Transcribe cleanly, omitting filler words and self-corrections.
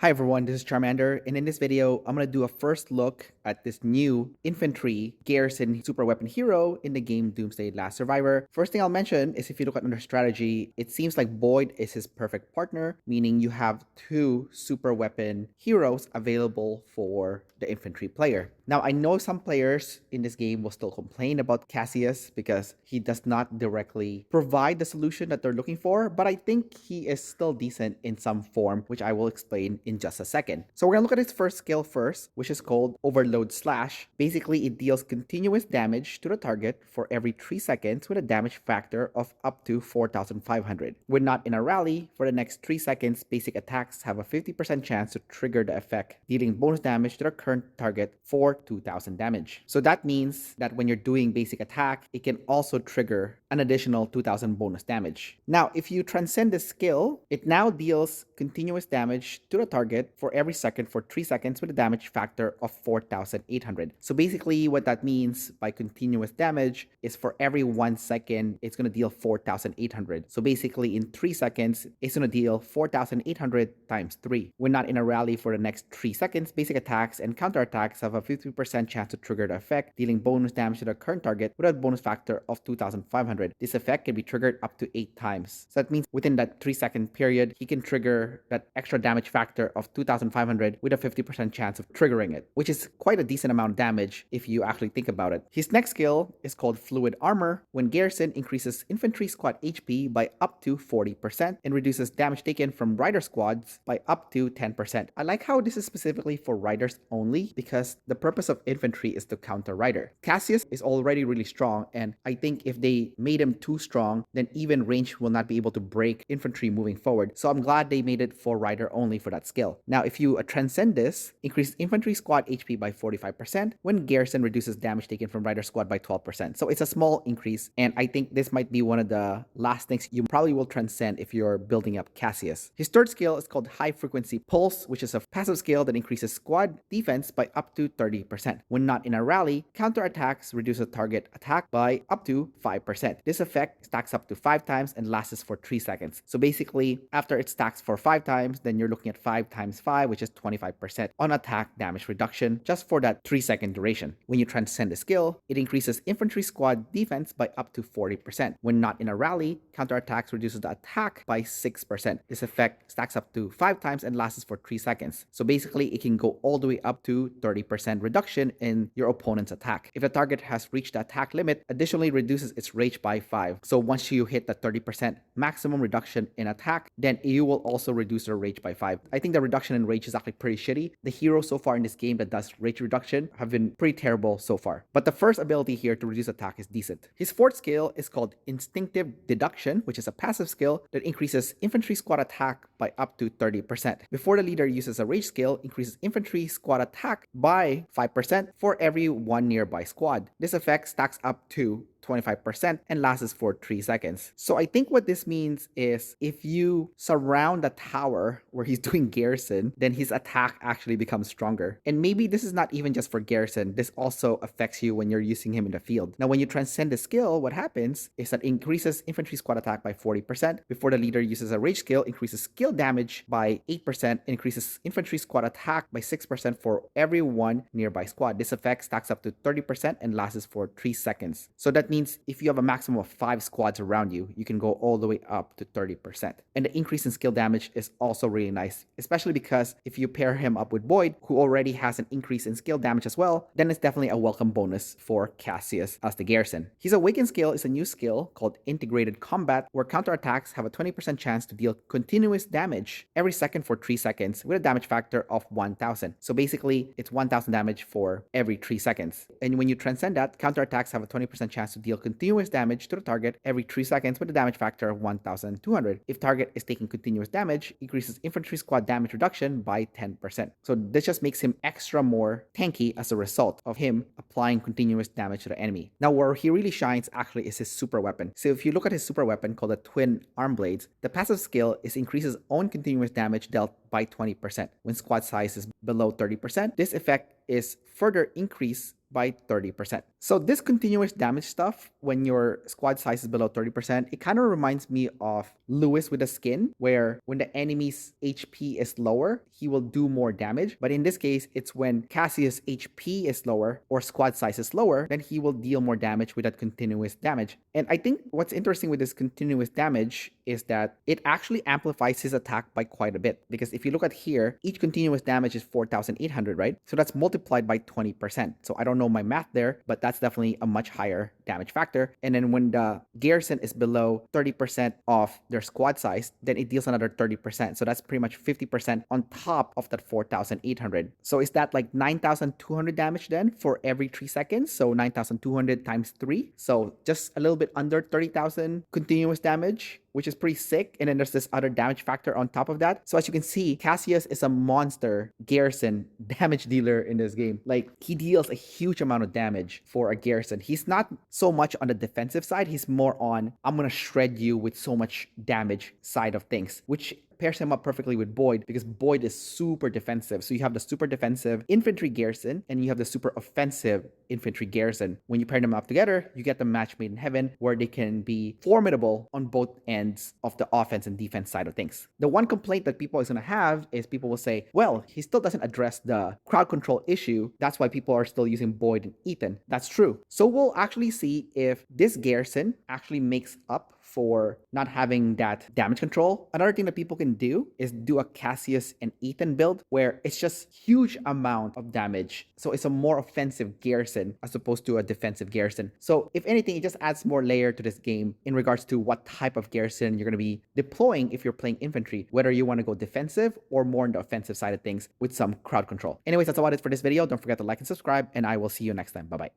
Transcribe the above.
Hi everyone, this is Charmander, and in this video, I'm going to do a first look at this new Infantry Garrison super weapon hero in the game Doomsday Last Survivor. First thing I'll mention is if you look at under strategy, it seems like Boyd is his perfect partner, meaning you have two super weapon heroes available for the infantry player. Now, I know some players in this game will still complain about Cassius because he does not directly provide the solution that they're looking for, but I think he is still decent in some form, which I will explain in just a second. So we're gonna look at his first skill first, which is called Overload Slash. Basically, it deals continuous damage to the target for every 3 seconds with a damage factor of up to 4,500. When not in a rally, for the next 3 seconds, basic attacks have a 50% chance to trigger the effect, dealing bonus damage to the current target for 2,000 damage. So that means that when you're doing basic attack, it can also trigger an additional 2,000 bonus damage. Now, if you transcend this skill, it now deals continuous damage to the target for every second for 3 seconds with a damage factor of 4,800. So basically what that means by continuous damage is for every 1 second, it's going to deal 4,800. So basically in 3 seconds, it's going to deal 4,800 times 3. When not in a rally for the next 3 seconds, basic attacks and counterattacks have a 50% chance to trigger the effect, dealing bonus damage to the current target with a bonus factor of 2,500. This effect can be triggered up to 8 times. So that means within that 3-second period, he can trigger that extra damage factor of 2,500 with a 50% chance of triggering it, which is quite a decent amount of damage if you actually think about it. His next skill is called Fluid Armor. When Garrison increases infantry squad HP by up to 40% and reduces damage taken from rider squads by up to 10%. I like how this is specifically for riders only because the purpose of infantry is to counter rider. Cassius is already really strong, and I think if they made him too strong, then even range will not be able to break infantry moving forward. So I'm glad they made it for rider only for that skill. Now, if you transcend this, increase infantry squad HP by 45% when Garrison reduces damage taken from rider squad by 12%. So it's a small increase, and I think this might be one of the last things you probably will transcend if you're building up Cassius. His third skill is called High Frequency Pulse, which is a passive skill that increases squad defense by up to 30%. When not in a rally, counterattacks reduce the target attack by up to 5%. This effect stacks up to 5 times and lasts for 3 seconds. So basically, after it stacks for 5 times, then you're looking at 5 times 5, which is 25% on attack damage reduction just for that 3-second duration. When you transcend the skill, it increases infantry squad defense by up to 40%. When not in a rally, counterattacks reduces the attack by 6%. This effect stacks up to 5 times and lasts for 3 seconds. So basically, it can go all the way up to 30% reduction in your opponent's attack. If the target has reached the attack limit, additionally reduces its rage by 5. So once you hit the 30% maximum reduction in attack, then you will also reduce your rage by 5. I think the reduction in rage is actually pretty shitty. The heroes so far in this game that does rage reduction have been pretty terrible so far. But the first ability here to reduce attack is decent. His fourth skill is called Instinctive Deduction, which is a passive skill that increases infantry squad attack by up to 30%. Before the leader uses a rage skill, increases infantry squad attack by 5% for every one nearby squad. This effect stacks up to 25% and lasts for 3 seconds. So I think what this means is if you surround the tower where he's doing Garrison, then his attack actually becomes stronger. And maybe this is not even just for Garrison, this also affects you when you're using him in the field. Now when you transcend the skill, what happens is that it increases infantry squad attack by 40%. Before the leader uses a rage skill, increases skill damage by 8%, increases infantry squad attack by 6% for every one nearby squad. This effect stacks up to 30% and lasts for 3 seconds. So that means if you have a maximum of 5 squads around you, you can go all the way up to 30%. And the increase in skill damage is also really nice, especially because if you pair him up with Boyd, who already has an increase in skill damage as well, then it's definitely a welcome bonus for Cassius as the Garrison. His Awakened skill is a new skill called Integrated Combat, where counterattacks have a 20% chance to deal continuous damage every second for 3 seconds with a damage factor of 1,000. So basically, it's 1,000 damage for every 3 seconds. And when you transcend that, counterattacks have a 20% chance to deal continuous damage to the target every 3 seconds with a damage factor of 1,200. If target is taking continuous damage, increases infantry squad damage reduction by 10%. So this just makes him extra more tanky as a result of him applying continuous damage to the enemy. Now where he really shines actually is his super weapon. So if you look at his super weapon called the Twin Arm Blades, the passive skill is increases own continuous damage dealt by 20% when squad size is below 30%. This effect is further increased by 30%. So this continuous damage stuff, when your squad size is below 30%, it kind of reminds me of Lewis with the skin, where when the enemy's HP is lower, he will do more damage. But in this case, it's when Cassius' HP is lower or squad size is lower, then he will deal more damage with that continuous damage. And I think what's interesting with this continuous damage is that it actually amplifies his attack by quite a bit. Because if you look at here, each continuous damage is 4,800, right? So that's multiplied by 20%. So I don't know my math there, but that's definitely a much higher damage factor. And then when the garrison is below 30% of their squad size, then it deals another 30%. So that's pretty much 50% on top of that 4,800. So is that like 9,200 damage then for every 3 seconds? So 9,200 times 3. So just a little bit under 30,000 continuous damage, which is pretty sick. And then there's this other damage factor on top of that. So as you can see, Cassius is a monster garrison damage dealer in this game. Like, he deals a huge amount of damage for a garrison. He's not so much on the defensive side. He's more on, I'm gonna shred you with so much damage side of things, which pairs him up perfectly with Boyd, because Boyd is super defensive. So you have the super defensive infantry garrison and you have the super offensive infantry garrison. When you pair them up together, you get the match made in heaven, where they can be formidable on both ends of the offense and defense side of things. The one complaint that people is going to have is people will say, well, he still doesn't address the crowd control issue. That's why people are still using Boyd and Ethan. That's true. So we'll actually see if this garrison actually makes up for not having that damage control. Another thing that people can do is do a Cassius and Ethan build, where it's just huge amount of damage. So it's a more offensive garrison as opposed to a defensive garrison. So if anything, it just adds more layer to this game in regards to what type of garrison you're going to be deploying if you're playing infantry, whether you want to go defensive or more on the offensive side of things with some crowd control. Anyways, that's about it for this video. Don't forget to like and subscribe, and I will see you next time. Bye-bye.